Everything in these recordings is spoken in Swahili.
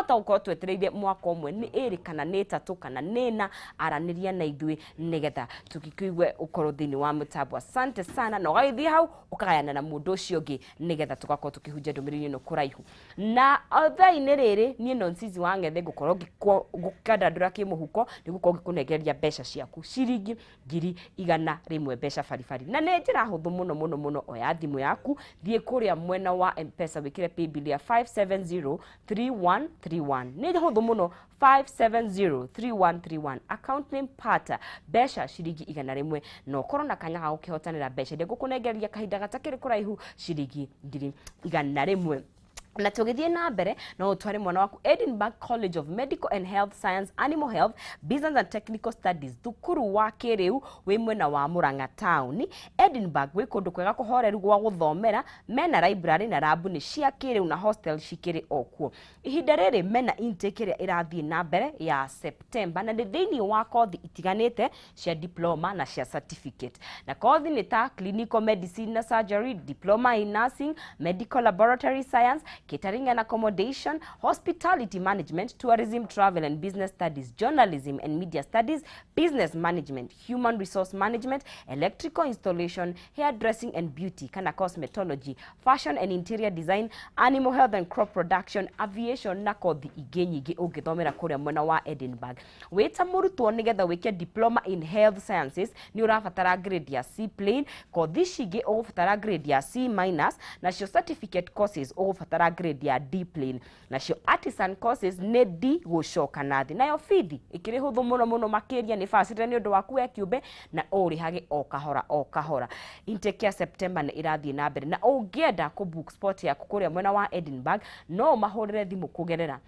wahota uko twetereire mwaka umwe ni eri kana ni tatu kana nina araniria na ithui nigetha tukikuigwe ukoro thini wa mutambo. Asante sana na gaithii hau ukagayana na mundu ucio ngi nigetha tugakorwo tukihunja ndumiriri no kuraihu na thaa-ini riri nie nonsizi wa ngethe gukorwo gukandandura kimuhuko nigukorwo ngikunegereria mbeca ciaku ciringi 100 mbeca baribari na ni njira huthu muno oya thimu yaku thie kuria mwena wa M-Pesa wikire paybill ya 5703131 ni huthu muno 5703131 account name pata mbeca ciringi 100 no korwo na kanya ga gukihotanira mbeca ndio gukunegereria kahinda gatakiri kuraihu ciringi 100 na tugithie na mbere no utware mwana waku Edinburgh College of Medical and Health Science, Animal Health, Business and Technical Studies thukuru wa kiriu wi mwena wa Murang'a town. Edinburgh wi kundu kwega kuhoreru gwa guthomera, mena library na lab ni cia kiriu na hostel cikiri okuo. Ihinda riri mena intake ria irathie na mbere ya September na thiini wa kothi itiganite cia diploma na cia certificate. Na kothi ni ta clinical medicine na surgery, diploma in nursing, medical laboratory science, catering and accommodation, hospitality management, tourism, travel and business studies, journalism and media studies, business management, human resource management, electrical installation, hairdressing and beauty, kana cosmetology, fashion and interior design, animal health and crop production, aviation na kothi ingi nyingi ungithomera kuria mwena wa Edinburgh. Wita murutwo nigetha wikia diploma in health sciences ni urabatara grade ya C plain, kothi cingi ugubatara grade ya C minus, na cio certificate courses ugubatara grade ya D plain, na cio artisan courses ne D gucoka nathi. Nayo fithi ikiri huthu muno makiria ni facility ni undu waku we kiumbe na urihage o kahora. Intake ya September ni irathie na mbere na ungienda ku book spot ya kuria mwena wa Edinburgh no mahurire thimu kugerera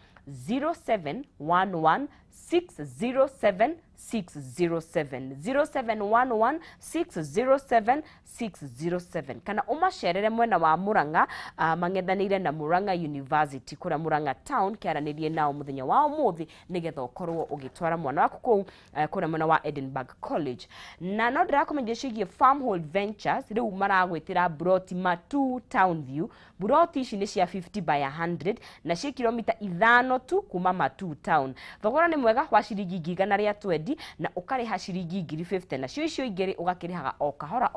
0711 607 607 0711 607 607 kana umacerere mwena wa Murang'a mangethanire na Murang'a University kura Murang'a town kiaranirie nao muthenya wa umuthi nigetha ukorwo ugitwara mwana waku kuu kura mwena wa Edinburgh College. Na no ndirakomenye cigie Farmhold Ventures riu maragwitira broti Matu Town View. Broti ici ni cia 50 by 100 na cia kilomita 5 tu kuma Matu town. Thogora ni mwega wa ciringi 120 na ukariha ciringi 50 na cio icio ingiri ugakirihaga o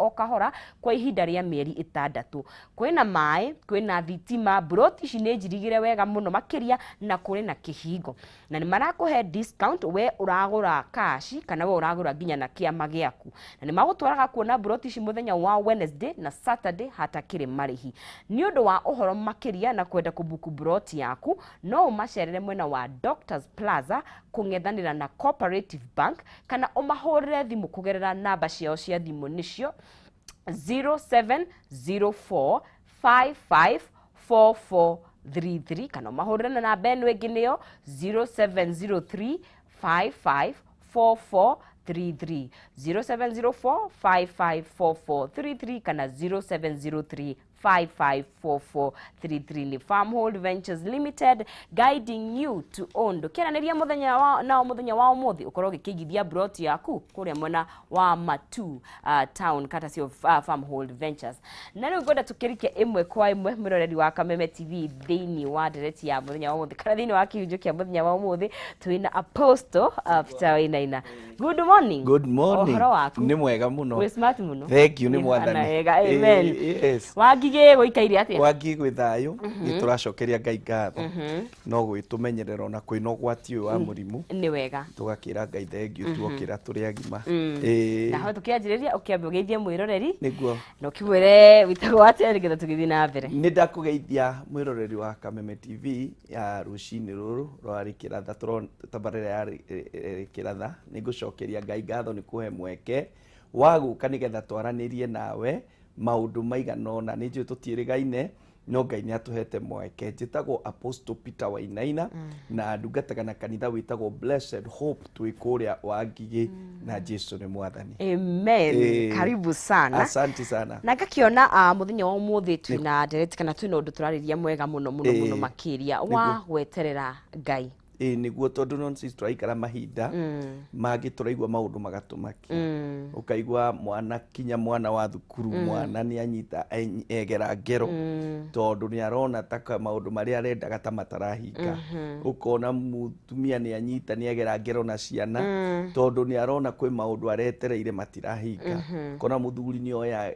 kahora kwa ihinda ria mieri 6. Kwina mai, kwina thitima, broti ici ni njirigire wega muno makiria na kuri na kihingo. Na ni marakuhe discount we uragura cash kana we uragura ginya na kiama giaku. Na ni magutwaraga kuona broti ici muthenya wa Wednesday na Saturday hatakiri marihi. Ni undu wa uhoro makiria na kwenda kubuku broti yaku no umacerere mwena wa Doctors Plaza kungethanira na Cooperative Bank kana umahurire thimu kugerera namba ciao cia thimu nicio 0704 554433 kana umahurire na namba eno ingi niyo 0703 554433 0704 554433 kana 0703 554433 ni Farmhold Ventures Limited guiding you to ondo. Kiananiria muthenya wa umuthi ukorwo gikigithia broti yaku kuria mwena wa Matu town courtesy of Farmhold Ventures. Na riu ngoda tukirike imwe kwa imwe miroreri wa Kameme TV thiini wa direct ya muthenya wa umuthi kana thiini wa kiunjo kia muthenya wa umuthi twina Apostle Peter Wainaina. Good morning. Good morning. Ohoro waku ni mwega muno. We smart muno. Thank you ni mwathani. Amen. Yes. Wagige guikaire atia? Wagi gwithayo nituracokeria Ngai ngatho. No gwitumenyerera na kwina gwati wa murimu. Ni wega. Tugakira Ngai thank you tuokira turi agima. Na ho tukianjiriria ukiambe ugeithie mwiroreri. Niguo. No kiwere witagwo atia nigetha tugithi na mbere. Ni ndakugeithia mwiroreri wa Kameme TV ya rucini ruru rwa Rikiratha tabarira ya Rikiratha. Nigucokeria Ngai ngatho ni kuhe mweke waguka nigetha twaranirie nawe maundu maiganona ni njui tutirigaine no Ngai ni atuhete mweke. Njitagwo Apostle Peter Wainaina na ndungataga na kanitha witagwo Blessed Hope twikuria wa Ngigi na Jesu ni mwathani. Amen. Karibu sana. Asante sana. Na ngakiona muthenya wa umuthi twina direct kana twina undu turariria mwega muno makiria wa Gweterera Ngai. niguo tondu non cis turaikara mahinda mangĩ tũraigua maũndũ magatumaki ũkaigua mwana kinya mwana wa thukuru mwana nĩ anyita egera ngero tondu nĩ arona taka maũndũ marĩa arendaga ta matarahinga ũkona mutumia nĩ anyita nĩ egera ngero na ciana tondu nĩ arona kwĩ maũndũ aretereire matirahinga kona muthuri nĩ oya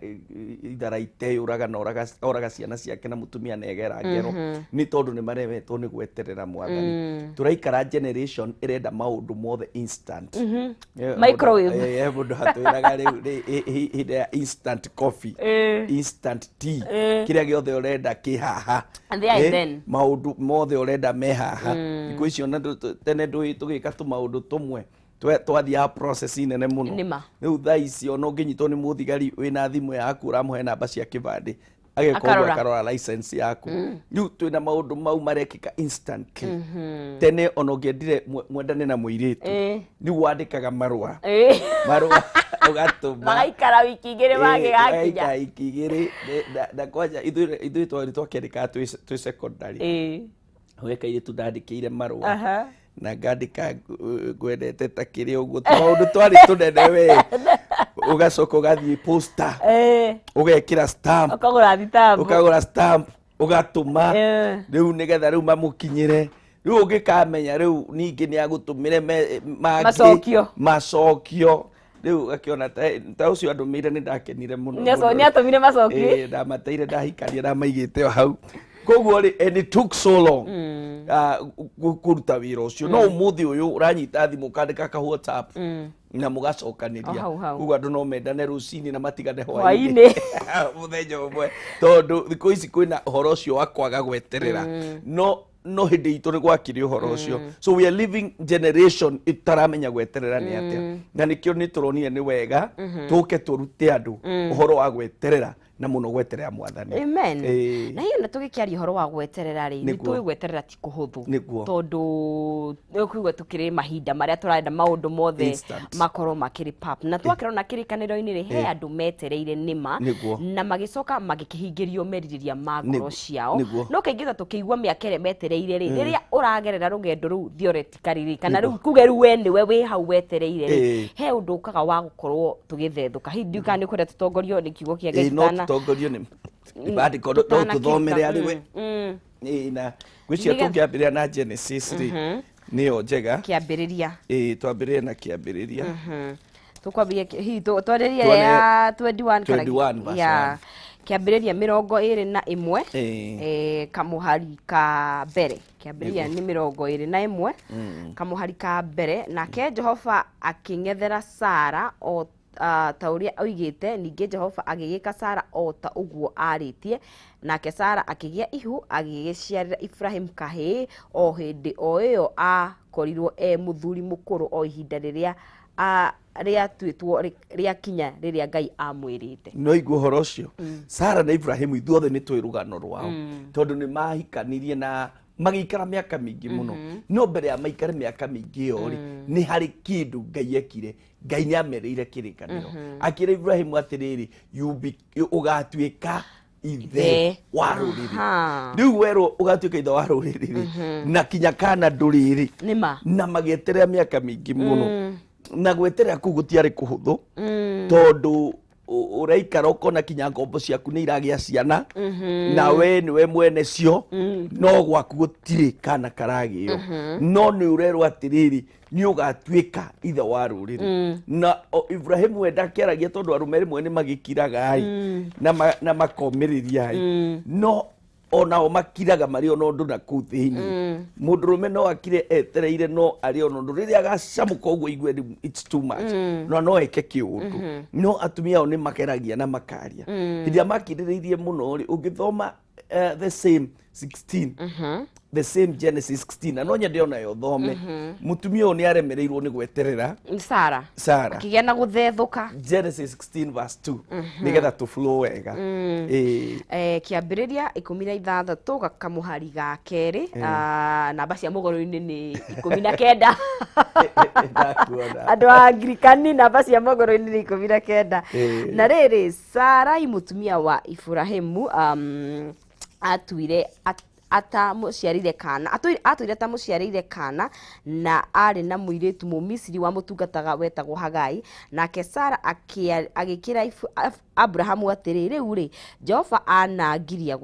itharaite oraga ciana ciake na mutumia nĩ egera ngero nĩ tondu nĩ maremetwo nĩ gweterera mwathani turaikara generation irenda maundu mothe instant microwave mundu hatwiraga riu instant coffee instant tea kiria giothe urenda kihaha maundu mothe urenda mehaha iko icio na tene tugika tu maundu tumwe twathia process nene muno riu thaa icio no nginyitwo ni muthigari wina thimu yaku uramuhe namba cia kibande akarora license yaku riu twina maundu mau marekika instant tene ono ngendire mwendane na muiritu riu wandikaga marua ugatuma magaikara wiki igiri magigakinya wiki igiri na kwaja ithui twakendika twi secondary wekaire tundandikire marua na ngandika gwendete ta kiri uguo maundu twari tunene we ugacoka ugathie poster ugekira stamp ukagura stamp ugatuma riu nigetha riu mamukinyire riu ungikamenya riu ningi ni agutumire macokio riu akiona ta ucio andumire ni ndakenire muno ni atumire macokio ndamateire ndahikaria ndamaigite hau koguo ri and it took so long kuruta wira ucio no umuthi uyu uranyita thimu kandika ka WhatsApp na mugacokaniria koguo andu no mendane rucini na matigane hwaini muthenya umwe tondu thikũ ici kwina uhoro ucio wa kwaga gweterera no hindi itu ni gwakire uhoro ucio so we are living generation itaramenya gweterera ni atia na nikio ni turonire ni wega tuke turute andu uhoro wa gweterera na muno gweterera mwathani amen na hiyo natugikiaria uhoro wa gweterera ri ni tuwe gweterera ti kuhuthu tondu ukuigwa tukiri mahinda maria turenda maundu mothe makoro makiri pap na twakirona kirikaniro-ini ri he andu metereire nima na magicoka magikihingirio meririria magoro ciao no kaingitha tukiigwa miakere metereire ri riria uragerera rugendo ru theoretically kana ru kugeru we niwe wi hau wetereire ri he undu ukaga wa gukorwo tugithethuka hindi kana kwenda tutongorio ni kiugo kia Ngai tongorio ni ibadi kodo tuthomere ari we na gwicio tukiambiria na Genesis niyo njega kiambiriria twambirie na kiambiriria tukwambiria hi twariria ya 21 ya kiambiriria 21 kamuhari ka mbere kiambiriria ni 21 kamuhari ka mbere nake Jehova aking'ethera Sara o ta uria oigite ninge Jehova agigika Sara o ta uguo aritie nake Sara akigia ihu agigiciarira Ibrahim kahi o hindi o iyo akorirwo muthuri mukuru o ihinda riria ria twitwo ria kinya riria Ngai amwirite no igwo horo cio Sara na Ibrahim ithuothe ni twi rugano rwao tondu ni mahikanirie na magikara miaka mingi muno no mbere ya maikare miaka mingi yo ri ni hari kindu Ngai ekire Ngai ni amerire kirikaniro akira Ibrahim atiriri ugatuika ithe wa ruriri riu wero ugatuika ithe wa ruriri na kinya kana nduriri na magieterera miaka mingi muno na gweterera ku gutiari kuhuthu tondu uraikara ukona kinya ngombo ciaku ni iragia ciana na we niwe mwene cio no gwaku gutiri kana karagio no ni urerwo atiriri ni ugatuika ithe wa ruriri na Ibrahim wenda kiaragia tondu arume rimwe ni magikiraga na makomiriria no onao makiraga mari ono ndu na ku thiini mundurume no akire etereire no ari ono ndu riria gacamuka uguo igwe it's too much no eke kiundu no atumia oni makeragia na makaria hidia makiriririe muno ri ungithoma the same 16 the same Genesis 16 no nyende ona yo thome mutumia oni aremereirwo ni gweterera Sara akigia na guthethuka Genesis 16 verse 2 nigetha tu flow wega kiambiriria 16 gakamuhari ga keri namba cia mugoro-ini ni 19 andu a Anglikani namba cia mugoro-ini ni 19 na riri Sarai mutumia wa Ibrahimu atuire atamuciarire kana atwire atamuciarire kana na ari na muiritu mumisiri wa mutungataga wetagwo Hagai, nake Sara agikira Abrahamu atiriri riu ri Jehova anangiria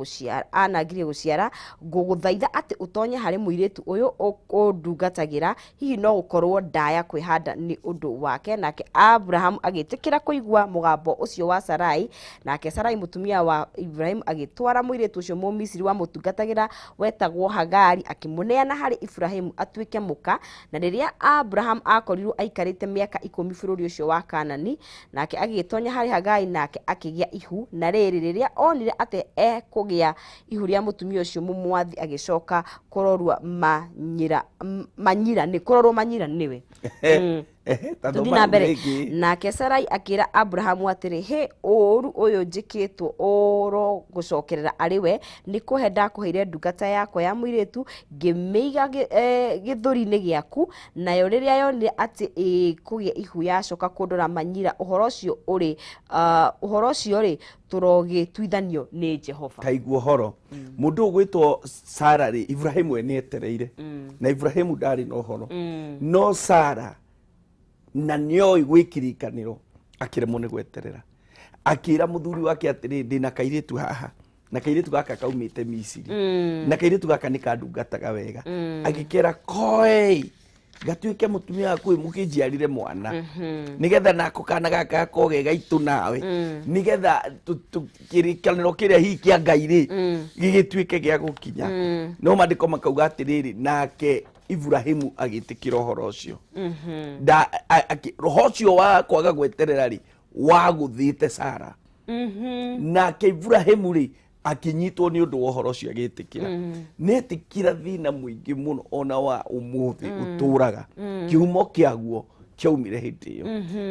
guciara nguguthaitha ati utonye hari muiritu uyu undungatagira hihi no gukorwo ndaya kwihanda ni undu wake. Nake Abrahamu agitikira kuigua mugambo ucio wa Sarai, nake Sarai mutumia wa Ibrahim agitwara muiritu ucio mumisiri wa mutungatagira wetagwo Hagari akimuneana hari Ibrahimu atwike muka. Na riria Abraham akorirwo aikarite miaka 10 bururi ucio wa Kanani, nake agitonya hari Hagai nake akigia ihu. Na riri riria onire ate kugia ihu ria mutumia ucio mumwathi agicoka kurorwa manyira niwe tuthina mbere. Nake Sarai akira Abrahamu atiri he oru uyu njikitwo oro gucokerera ariwe ni kuhe ndakuheire ndungata yakwa ya muiritu ngimiiga githuri-ini giaku, nayo riria yonire ati kugia ihu yacoka kundora manyira uhoro ucio ri turogitwithanio ni Jehova. Kaigua horo mundu ugwitwo Sara ri Ibrahimu ni etereire na Ibrahimu ndari no horo no Sara na nioi gwikirikaniro akiremwo ni gweterera, akira muthuri wake atiri ndina kairitu haha na kairitu gaka kaumite Misiri na kairitu gaka ni kandungataga wega agikera koi gatuike mutumia waku mukinjiarire mwana nigetha nako kana gaka koge gaitu nawe nigetha tukirikaniro kiria hii kia Ngai ri gigituike gia gukinya. No mandiko makauga atiriri nake Ibrahimu agitikira horo ucio roho ucio wa kwaga gweterera ri waguthite Sara nake Ibrahimu ri akinyitwo ni undu wa horo ucio agitikira netikira thina muingi muno ona wa umuthi uturaga kiumo kiaguo kiaumire hindi iyo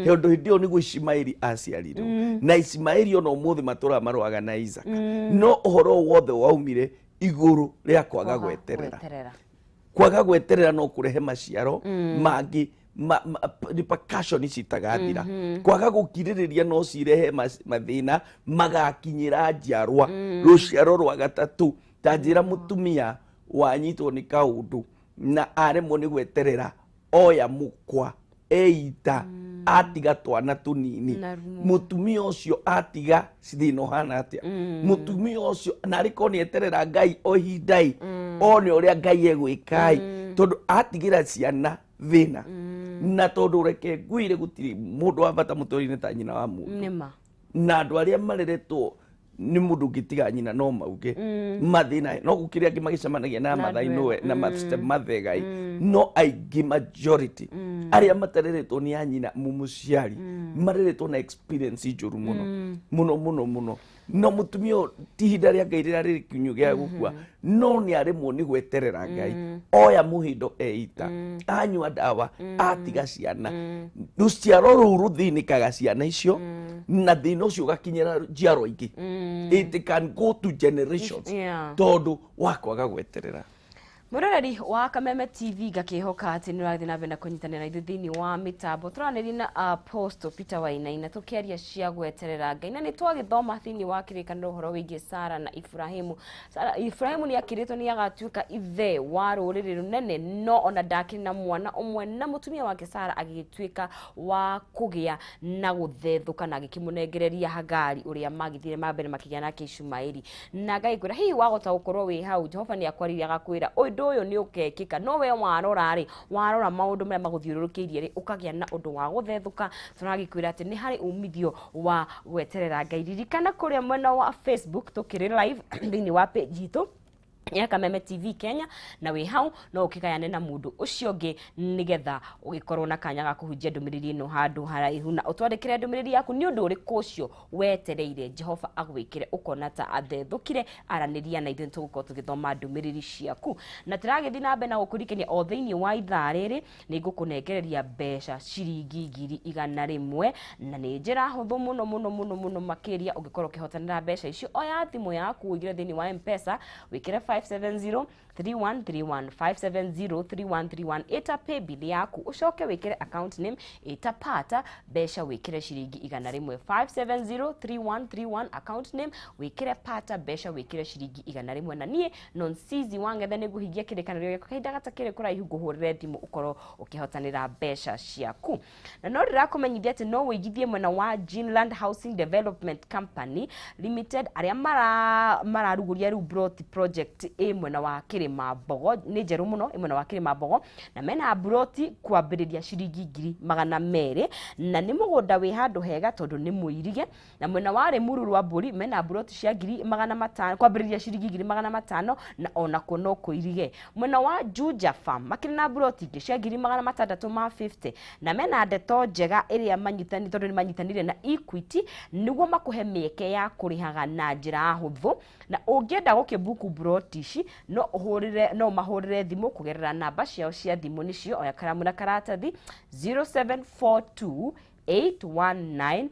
hindu hindi iyo niguo Ismaili aciarirwo na Ismaili ona umuthi matura marwaga na Isaac no uhoro wothe waumire iguru ria kwaga gweterera. Kwaga gweterera no kurehe maciaro mangi repercussion citagathira. Kwaga gukiririria no cirehe mathina magakinyira njiarwa ruciaro rwa gatatu. Tanjira mutumia wanyitwo ni kaundu na aremwo ni gweterera oya mukwa eita atiga twana tunini mutumia ucio atiga cithino hana atia mutumia ucio na riko ni eterera Ngai ohindai one uria Ngai egwikai tondu atigira ciana thina na tondu reke ngwire gutiri mundu wa bata mutori-ini ta nyina wa mundu na andu aria mareretwo ni mundu ngitiga nyina no mauge mathina no gukiria angi magicemanagia na mathai noe na mathegai no aingĩ majority aria matereretwo ni anyina mumuciari mareretwo na experience njuru muno no mutumia ti hinda ria Ngai rĩrĩa rĩrĩ kinyu gĩa gũkua no ni aremwo ni gweterera Ngai oya muhindo eita anyua ndawa atiga ciana ruciaro rũu rũthinĩkaga ciana icio na thina ucio gakinyira njiarwa ingĩ it can go to generations tondu wa kwaga gweterera. Muroreri wa Kameme TV gakihoka ati ni rathi na benda kunyitanira ithu thini wa mitambo turaneri na Apostle Peter Wainaina tukiaria cia gweterera Ngai na ni twagithoma thini wa kirikaniro horo wigie Sara na Ibrahimu. Ibrahimu ni akiritwo ni agatuika ithe wa ruriri runene no ona ndakiri na mwana umwe na mutumia wake Sara agituika wa kugia na guthethuka na gikimunengereria Hagari uria magithire mambere makigia nake Ismaili na Ngai kwira hihi wagota gukorwo wi hau Jehova ni akwariria gakwira uyu ni ukekika no we warora maundu maria maguthiururukiirie ri ukagia na undu wa guthethuka. Turagikwira ati ni hari umithio wa gweterera Ngai. Ririkana kuria mwena wa Facebook tukiri live thini wa page itu ya Kameme TV Kenya na wi hau no ukikayane na mundu ucio ngi nigetha ugikorwo na kanya ga kuhunjia ndumiriri no handu haraihu na utwandikire ndumiriri yaku ni undu uriku ucio wetereire Jehova agwikire ukona ta athethukire araniria na ithu tugukorwo tugithoma ndumiriri ciaku na tiragithi na mbe na gukurikania o thiini wa ithaa riri ni ngukunengereria mbeca ciringi 100 na ni njira huthu muno makiria ungikorwo ukihotanira mbeca icio oya thimu yaku uigire thiini wa M-Pesa wikire 570 3131 570 ita pay bill yaku ucoke wikire account name ita pata besha wikire shiringi 100 570 account name wikire pata besha wikire shiringi 100 na nie non sizi wangethe ni guhingia kirekaniro gya kahinda gatakire kuraihu guhurire thimu ukoro ukihotanira besha ciaku na no ndirakumenyithia ati no wigithie mwena wa Greenland Housing Development Company Limited aria mararuguria ru brot project mwena wa Kirima Bogo ni njeru muno mwena wa Kirima Bogo na mena broti kwambiriria shiringi 200 na ni mugunda wi handu hega tondu ni muirige na mwena wa Rimuru rwa Mburi mena broti cia 500 kwambiriria shiringi 500 na ona kono kuirige mwena wa Juja Farm makiri na broti cia 650 na mena ndeto njega iria manyitani tondu ni manyitanire na Equity niguo makuhe mieke ya kurihaga na njira huthu na ungienda gukibuku broti ici no mahurire thimu kugerera namba ciao cia thimu nicio oya karamu na karatathi 0742 819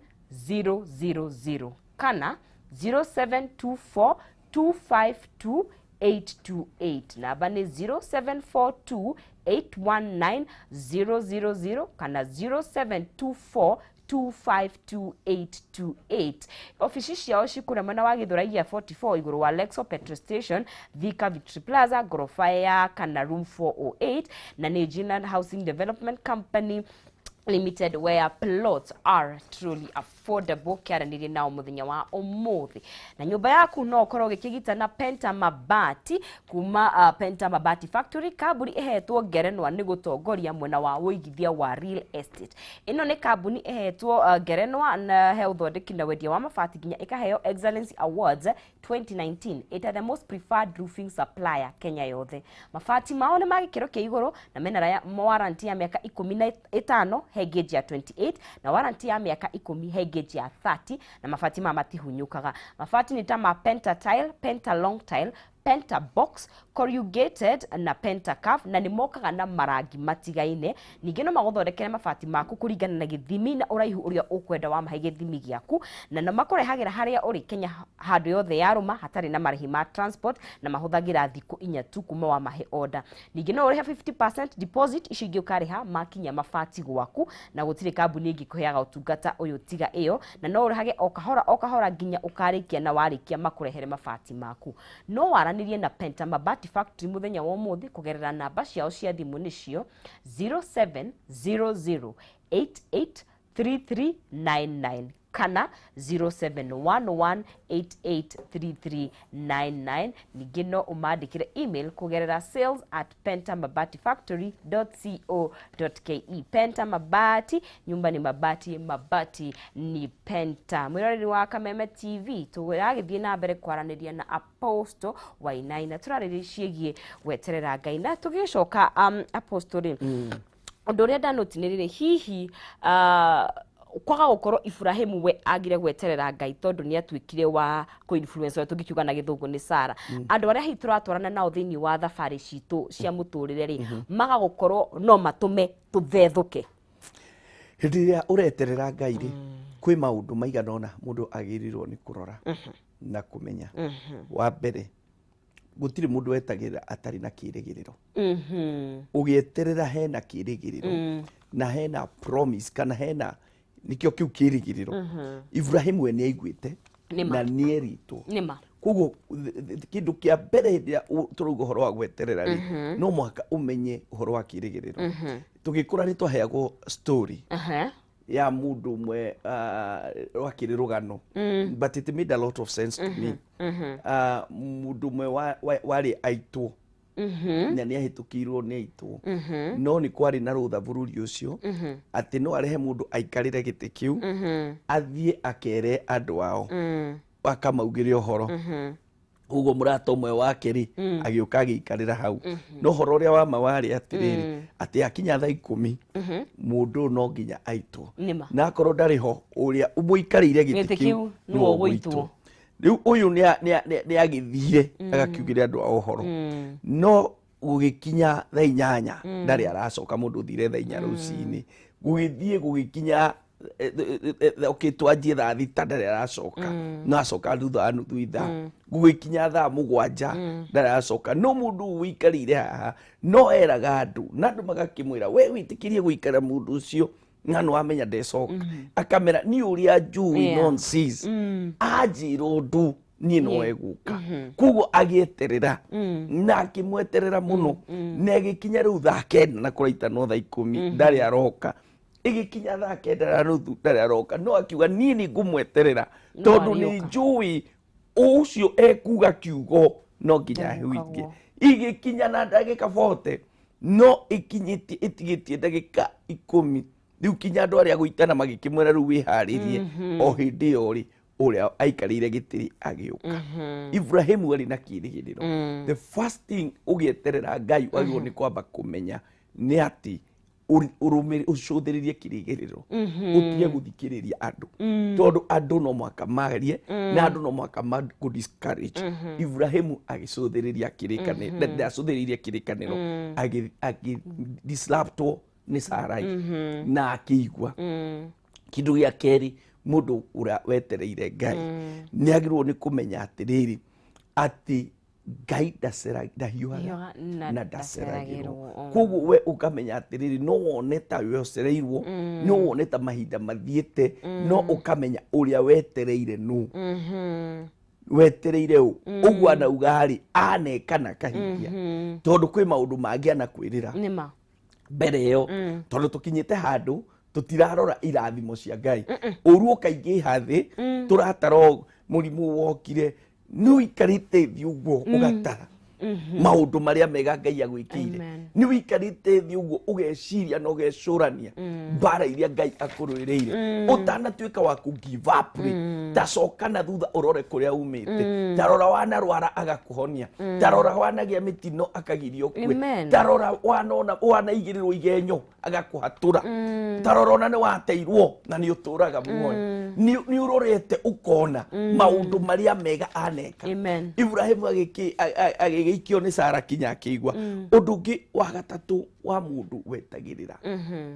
000 kana 0724 252 828 namba ni 0742 819 000 kana 0724 252828 ofisi ciao cikura mwena wa Githuragia 44 iguru wa Lexo petrol station Thika Victory Plaza gorofa ya kana room 408 na ni Greenland Housing Development Company Limited where plots are truly affordable kiaranirie nao muthenya wa umuthi na nyumba yaku no korwo gikigita na Penta Mabati kuma Penta Mabati Factory kaburi ehetwo ngerenwa ni gutongoria mwena wa uigithia wa real estate ino ni kabuni ehetwo ngerenwa na health thondeki na wendia wa mabati ginya ikaheo Excellence Awards 2019 ita the most preferred roofing supplier Kenya yothe mabati mao ni magikiro kia iguru na mena warranty ya miaka 15 hegage ya 28 na warranty ya miaka 10 hegage ya 30 na mabati matihunyukaga mabati ni ta Penta Tile, Penta Long Tile, Penta Box, corrugated na Penta Curve na ni mokaga na marangi matigaine ningi no maguthondekere mabati maku kuringana na githimi na uraihu uria ukwenda wa mahe githimi giaku na makurehagira haria uri Kenya handu yothe ya ruma hatari na marihi ma transport na mahuthagira thiku 4 tu kuma wa mahe order ningi no uriha 50% deposit icingi ukariha makinya mabati gwaku na gutire kambuni ingi kuheaga utungata uyu tiga iyo na no urihage okahora nginya ukarikia na warikia makurehere mabati maku no waranirie na Penta Mabati Factory muthenya wa umuthi kugerera namba ciao cia thimu nicio 0700883399 kana 0711883399 ningi no umandikire email kugerera sales@pentamabatifactory.co.ke Penta Mabati nyumba ni mabati mabati ni Penta mwiroreri wa Kameme TV tugiragithie na mbere kwaraniria na Apostle Wainaina turaririe ciigie Gweterera Ngai na tugicoka Apostle undu uria ndanotinirire hihi kwaga gukoro Ibrahimu we agire Gweterera Ngai tondu ni atwikire wa ko influencer tugikiuga na githungu ni Sara andu aria hituratwarana nao thini wa thabari citu cia muturire ri maga gukoro no matume tuthethuke hindi ya ureterera Ngai ri kwi maundu maiganona mundu agirirwo ni kurora na kumenya wa mbere gutiri mundu wetagira atari na kirigiriro ugieterera hena kirigiriro na hena promise kana hena nikio kiu kirigiriro Ibrahimu we ni aiguite na ni erito kugo kindu kia mbere ya turugo horo wa gweterera ri no mwaka umenye horo wa kirigiriro tugikura ni twaheagwo story ya mundu mwe wa kirirugano but it made a lot of sense to me mundu mwe wari aitwo na ni ahitukirwo ni aitwo no ni kwari na rutha bururi ucio ati no arehe mundu aikarire giti kiu athie akere andu ao akamaugire uhoro ugo murato mwe wake ri agiuka agiikarira hau no horo ria wa mawari atiriri ati akinya thaa 10 mundu no nginya aitwo na korwo ndari ho uria umuikarire giti kiu no gwiitwo riu uyu ni agithire agakiugire andu ao horo no gugikinya thaa 8 ndari aracoka mundu thire thaa 4 rucini gugithie gugikinya okay twanjie thaa thita ndarĩ aracoka no acoka thutha wa nuthu ithaa gũgĩkinya thaa mũgwanja ndarĩ aracoka no mũndũ wĩikarire haha no eraga andũ na andũ magakĩmwĩra we wĩtĩkĩrie gũikara mũndũ ũcio na no amenya ndecoka akamera niĩ ũrĩa njũĩ nonsense anjĩra ũndũ niĩ no egũka koguo agĩeterera na akĩmweterera mũno na ĩgĩkinya rĩu thaa kenda na kũraita no thaa 10 ndarĩ aroka ĩgĩkinya thaa kenda na nuthu ndarĩ aroka no akiuga niĩ nĩ ngũmweterera tondũ nĩ njũĩ ũcio ekuga kiugo no nginya ahuithie ĩgĩkinya na ndagĩka 40 no ĩtigĩtie ndagĩka 10 rĩu kinya andũ arĩa gũitana magĩkĩmwĩra rĩu wĩharĩrie o hĩndĩ ĩyo rĩ ũrĩa aikarĩire gĩtĩri agĩũka Ibrahimu arĩ na kĩĩrĩgĩrĩro the first thing ũgĩeterera Ngai wagĩrĩirwo nĩ kwamba kũmenya nĩ atĩ ũcũthĩrĩrie kĩĩrĩgĩrĩro ũtige gũthikĩrĩria andũ tondũ andũ no mũhaka magerie na andũ no mũhaka magũ-discourage Ibrahimu agĩcũthĩrĩria kĩrĩkanĩro ndacũthĩrĩirie kĩrĩkanĩro agĩ-disruptwo nĩ Sarai na akĩigua kĩndũ gĩa kerĩ mũndũ ũrĩa wetereire Ngai nĩ agĩrĩirwo nĩ kũmenya atĩrĩrĩ atĩ Ngai ndahiũhaga na ndaceragĩrwo koguo we ũkamenya atĩrĩrĩ no wone ta wetereirwo no wone ta mahinda mathiĩte no ũkamenya ũrĩa wetereire nũ wetereire ũ ũguo anauga rĩ anekana kahingia tondũ kwĩ maũndũ mangĩ anakwĩrĩra mbere ĩyo tondũ tũkinyĩte handũ tũtirarora irathimo cia Ngai ũru ũkaingĩha thĩ tũratara mũrimũ wokire nĩ ũikarĩte thĩ ũguo ũgatara maũndũ marĩa mega Ngai agwĩkĩire nĩ ũikarĩte thĩ ũguo ũgeciria na ũgecũrania mbara iria Ngai akũrũĩrĩire ũtanatuĩka wa ku give up tacoka na thutha ũrore kũrĩa umĩte tarora wanarwara agakũhonia tarora wanagĩa mĩtino akagirio kwe tarora wanaigĩrĩrwo igenyo agakũhatũra tarora ona nĩ wateirwo na nĩ ũtũraga muoyo nĩ ũrorete ũkona maũndũ marĩa mega aneka Ibrahimu agĩgĩikio nĩ Sara kinya akĩigua ũndũ ũngĩ wa gatatũ wa mũndũ wetagĩrĩra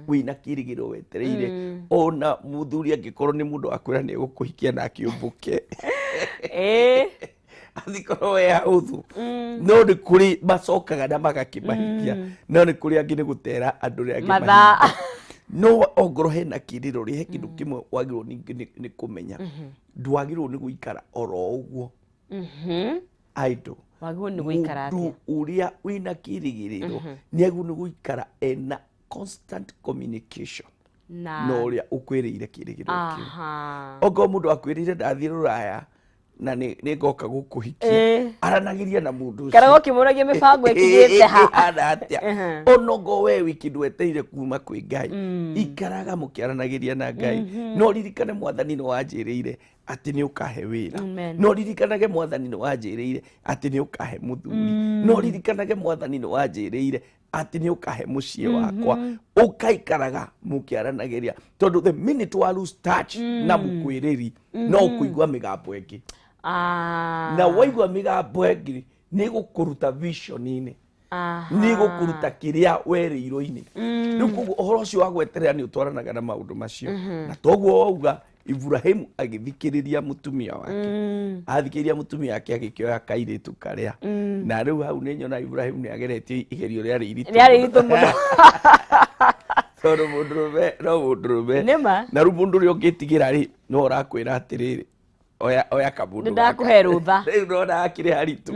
wĩna kĩĩrĩgĩrĩro wetereire ona mũthuri angĩkorwo nĩ mũndũ akwĩra nĩ egũkũhikia na akĩũmbũke athikorwo we hũthũ no nĩ kũrĩ macokaga na magakĩmahikia no nĩ kũrĩ angĩ nĩ gũtera andũ rĩa angĩ no ongorwo hena kĩĩrĩgĩrĩro rĩ he kĩndũ kĩmwe wagĩrĩirwo nĩ kũmenya ndwagĩrĩirwo nĩ gũikara oro ũguo idle mũndũ ũrĩa wĩna kĩĩrĩgĩrĩro nĩ agĩrĩirwo nĩ gũikara ena constant communication na ũrĩa ũkwĩrĩire kĩĩrĩgĩrĩro kĩu ongorwo mũndũ akwĩrĩire ndathiĩ rũraya na nĩ ngoka gũkũhikia aranagĩria na mũndũ ũcio kana gũkĩmũragia mĩbango ĩkinyĩte ha atĩa onogo we wiki ndweteire kuma kwĩ Ngai ikaraga mũkĩaranagĩria na Ngai no ririkane mwathani nĩ wanjĩrĩire atĩ nĩ ũkahe wĩra no ririkanage mwathani nĩ wanjĩrĩire atĩ nĩ ũkahe mũthuri no ririkanage mwathani nĩ wanjĩrĩire atĩ nĩ ũkahe mũciĩ wakwa ũkaikaraga mũkĩaranagĩria tondũ the minute wa lose touch na mũkwĩrĩri no ũkũigua mĩgambo ĩngĩ na waigua mĩgambo ĩngĩ nĩ gũkũruta vision-inĩ nĩ gũkũruta kĩrĩa werĩirwo-inĩ rĩu koguo ũhoro ũcio wa gweterera nĩ ũtwaranaga na maũndũ macio na toguo wauga Ibrahimu agĩthikĩrĩria mũtumia wake athikĩrĩria mũtumia wake agĩkĩoya kairĩtu karĩa na rĩu hau nĩ nyona Ibrahimu nĩ ageretie igerio rĩarĩ iritũ mũno tondũ mũndũrũme no mũndũrũme na rĩu mũndũ ũrĩa ũngĩtigĩra rĩ no ũrakwĩra atĩrĩrĩ oya kabundu ndakũhe rũtha rĩu ndona akĩrĩ haritũ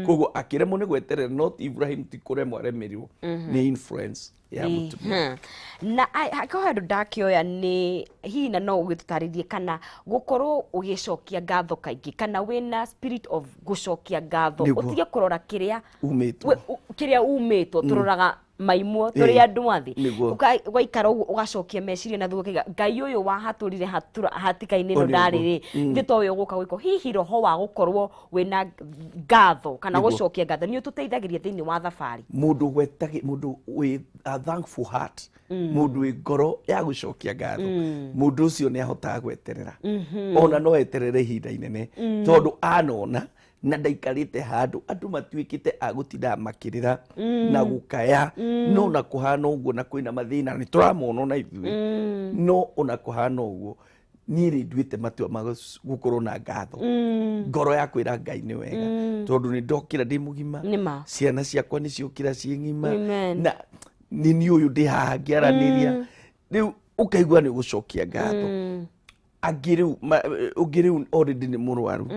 koguo akĩremwo nĩ gweterera no Ibrahimu ti kũremwo aremerirwo nĩ influence ya mũtumia na hakorwo handũ ndakĩoya nĩ hihi na no ũgĩtũtarĩrie kana gũkorwo ũgĩcokia ngatho kaingĩ kana wĩna spirit of gũcokia ngatho ũtige kũrora kĩrĩa umĩtwo tũroraga maimwo tũrĩ andũ athĩ ũgaikara ũguo ũgacokia meciria na thuo Ngai ũyũ wahatũrire hatĩka-inĩ ĩno ndarĩ rĩ ndĩ toĩ ũgũka gwĩkwo hihi roho wa gũkorwo wĩna ngatho kana gũcokia ngatho nĩ ũtũteithagĩria thĩinĩ wa thabarĩ mũndũ wĩ a thankful heart mũndũ wĩ ngoro ya gũcokia ngatho mũndũ ũcio nĩ ahotaga gweterera ona no eterere ihinda inene tondũ anona na ndaikarite handu andu matuikite agutinda makirira na gukaya no na kuhana uguo na kwina mathina ni turamona na ithui no ona kuhana uguo niri nduite matua magukorwo na ngatho ngoro yakwa ira Ngai ni wega tondu ni ndokira ndi mugima ciana ciakwa ni ciokira ci ngima na ni uyu ndi haha ngiaraniria riu ukaigua ni gucokia ngatho agiriu already ni murwaru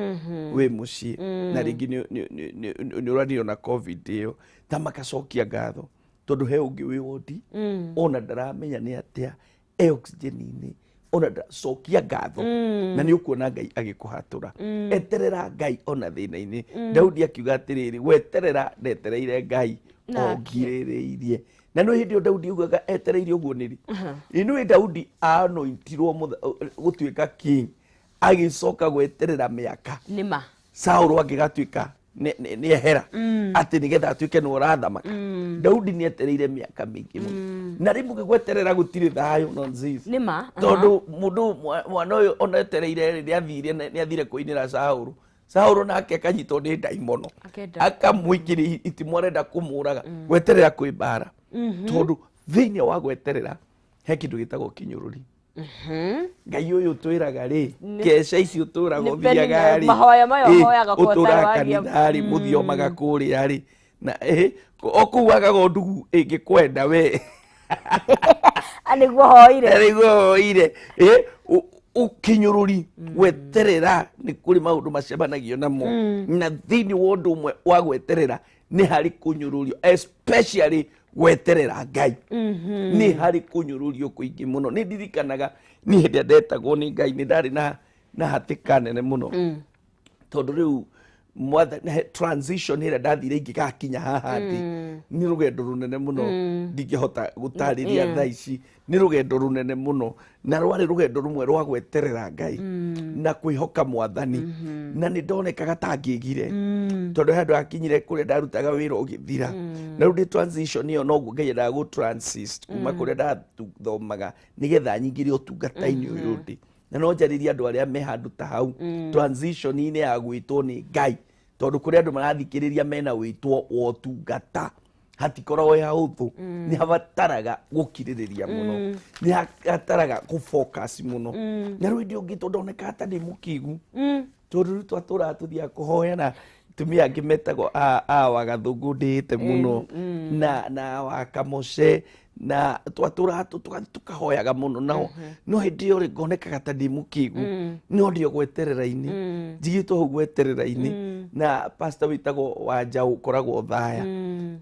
we muci na ringi ni uradio na covid iyo ta makacokia ngatho tondu he ungi wi wodi ona ndaramenya ni atia oxygen ni ona cokia ngatho na ni ukuona Ngai agikuhatura eterera Ngai ona thina-ini Daudi akiuga atiriri gweterera ndetereire Ngai ongiririirie na no hindi Daudi ugaga etereire uguo niri inu Daudi anointirwo gutuika king agicoka gweterera miaka nima Saul agigatuika ni ehera ati nigetha atuike no rathamaka Daudi ni etereire miaka mingi na rimu gweterera gutiri thayo nonsense nima tondu mundu mwana uyu ona etereire ni athire kuinira Saul nake akanyitwo ni daimono akamwikiri itimũ arenda kumuraga gweterera kwi mbara tondu thiini wa gweterera he kindu gitagwo kinyururi Ngai uyu twiraga ri keca ici uturaga thiaga ri mahoya mayo hoyaga kwa uturaga ri muthio magakuria ri na okuwaga gondugu ingikwenda we aniguo hoire ukinyururi gweterera ni kuri maundu macebanagio namo na thiini wa undu umwe wa gweterera ni hari kunyururio especially gweterera Ngai ni hari kunyururio kuingi muno ni ndirikanaga ni hindi ndetagwo ni Ngai ni ndari na hatika nene muno tondu riu transition ira ndathire ingigakinya haha ndi ni rugendo runene muno ndingihota gutariria thaa ici ni rugendo runene muno na rwari rugendo rumwe rwa gweterera Ngai na kwihoka Mwathani na ni ndonekaga tangigire tondu handu akinyire kuria ndarutaga wira ugithira na rundi transition iyo no Ngai nda go transist kuma kuria ndathomaga nigetha nyingire utungata-ini uyu ndi na no njariria andu aria me handu ta hau transition-ini ya gwitwo ni Ngai tondu kuria andu marathikiriria mena witwo wotungata hatikoragwo ya uthu ni habataraga gukiririria muno ni hataraga kufocus muno na rwindi ungi tondoneka ata ndi mukigu tondu twatura tuthia kuhoyana tumia ngimetagwo wagathungu ndite muno na wakamoce na twatura tukahoyaga muno no hindi yo ngonekaga ta ndi mukigu no ndio gweterera-ini njigitwo hau gweterera-ini na pastor witagwo Wanja ukoragwo thaya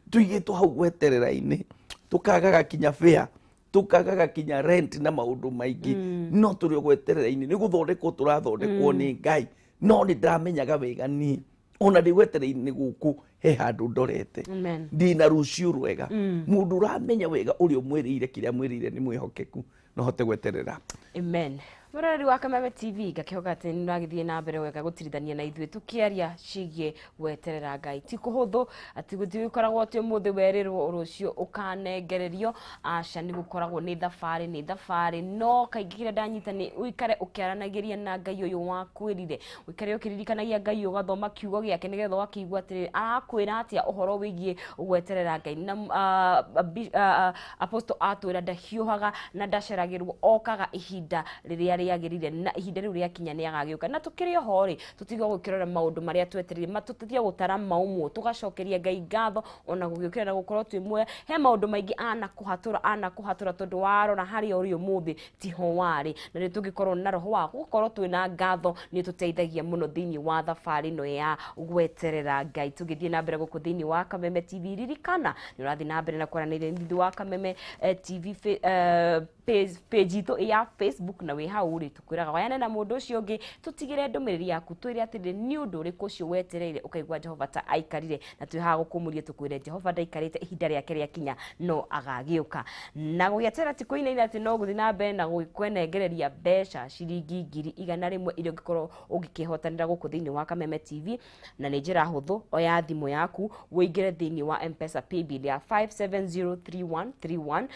tuigitwo hau gweterera-ini tukagaga kinya fare tukagaga kinya rent na maundu maingi no turi gweterera-ini ni guthondekwo turathondekwo ni Ngai no ni ndamenyaga wega ni ona ndi gweterera-ini guku he handu ndorete ndina rucio rwega mundu uramenya wega uri umwirire kiria mwirire ni mwihokeku no hote gweterera amen Murari wa Kameme TV gakihoga ati niragithie na mbere wega gutirithania na ithui tukiaria cigie gweterera Ngai ti kuhuthu ati gutikoragwo ati umuthi werirwo rucio ukanengererio aca ni gukoragwo ni thafari no kaingi kira ndanyita ni uikare ukiaranagiria na Ngai uyu wakwirire uikare ukiririkanagia Ngai ugathoma kiugo giake nigetha wakigwa ati akwira atia uhoro wigie gweterera Ngai na apostle atwira ndahiuhaga na ndaceragirwo okaga ihinda riria yagirire na ihinda riu riakinya ni agagiuka na tukiri ho ri tutigo gukirora maundu maria tweterire matututhia gutara maumwo tugacokeria Ngai ngatho ona gugiukira na gukorwo twimwe he maundu maingi ana kuhatura tondu warora hari uri umuthi tiho wari na ni tugikorwo na roho wa gukorwo twina ngatho ni tuteithagia muno thiini wa thafari no ya gweterera Ngai tugithie na mbere guku thiini wa Kameme TV ririkana ni urathi na mbere na kwaranira thiini wa Kameme TV page itu ya Facebook na we hau ri tukwiraga wayane na mundu ucio ungi tutigire ndumiriri yaku twire atire ni undu uriku ucio wetereire ukaigwa Jehova ta aikarire na twi ha gukumuria tukwire Jehova ndaikarite ihinda riake riakinya no agagiuka na gugietera tikuina ati no guthi na mbere na gukwenengereria mbeca ciringi 100,000 iria ungikorwo ungikihotanira guku thiini wa Kameme TV na ni njira huthu oya thimu thimo yaku woingire thiini wa M-Pesa paybill ya 57033131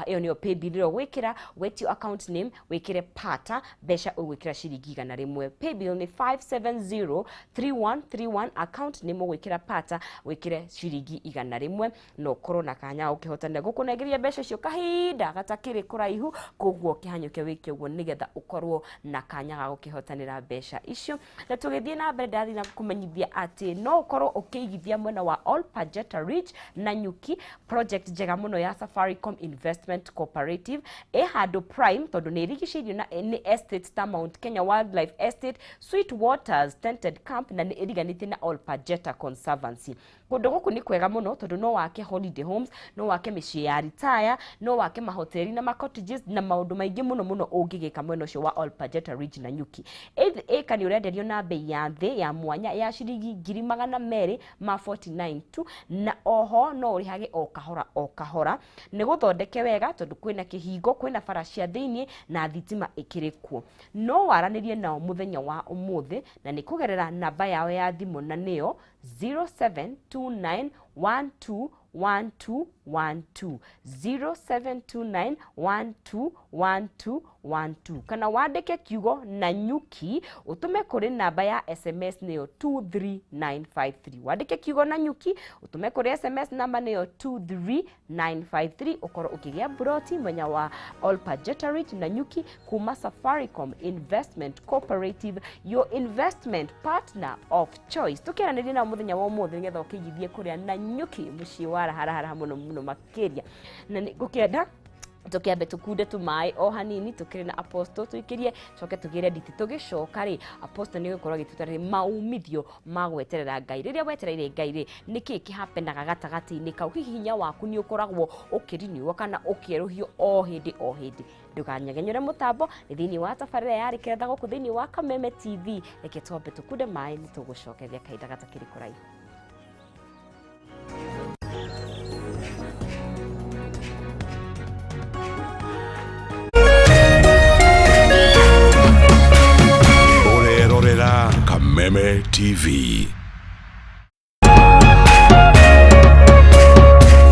iyo niyo paybill ro gwikira wetio account name wikire pata besha ugwikira ciringi 100 paybill ni 57033131 account name ugwikira pata wikire ciringi 100 no korwo na kanya ukihotanira gukunegeria besha cio kahinda gatakiri kuraihu koguo kihanyuke wiki uguo nigetha ukorwo na kanya ga gukihotanira besha icio na tugithie na mbere ndathi na kumenyithia ati no ukorwo ukiigithia mwena wa All Pajeta Ridge na Nyuki project njega muno ya Safaricom Investment Cooperative handu prime tondu ni rigiceirio na ni estate ta Mount Kenya Wildlife Estate, Sweet Waters Tented Camp na ni iriganite na All Pajeta Conservancy. Kundu guku ni kwega muno tondu no wake holiday homes, no wake micii ya retire, no wake mahoteli na cottages na maundu maingi muno ungigika mwena ucio wa All Pajeta Ridge na Nyuki. Eka ni urenderio na bei ya thi ya mwanya ya ciringi 249 tu na oho no urihage o kahora ni guthondeke wega tondu kwina kihingo kwina bara cia thiini na thitima ikirikuo no waranirie nao muthenya wa umuthi na ni kugerera namba yao ya thimu na niyo 0729121212 0729121212 kana wandike kiugo na Nyuki utume kuri namba ya SMS niyo 23953 wandike kiugo na Nyuki utume kuri SMS namba niyo 23953 ukoro ukigia broti mwenya wa All Pajeta Ridge na Nyuki kuma Safaricom Investment Cooperative, your investment partner of choice. Tukiranĩria na muthenya wa umuthi ngetha ukigithie kuria na Nyuki mucii wa harahara muno makiria na ngukenda tukiambe tukunde tumai o hanini tukiri na apostle tuikirie coke tugire nditi tugicoka ri apostle ni gukorwo gitutarire maumithio ma gweterera Ngai riria wetereire Ngai ri niki kihapenaga gatagati-ini kau hihi hinya waku ni ukoragwo ukiriniwo kana ukieruhio o hindi ndukanyagenyure mutambo ni thiini wa tabarira ya Rikiratha guku thiini wa Kameme TV reke twambe tukunde mai ni tugucokeria kahinda gatakiri kuraihu. Gweterera Kameme TV.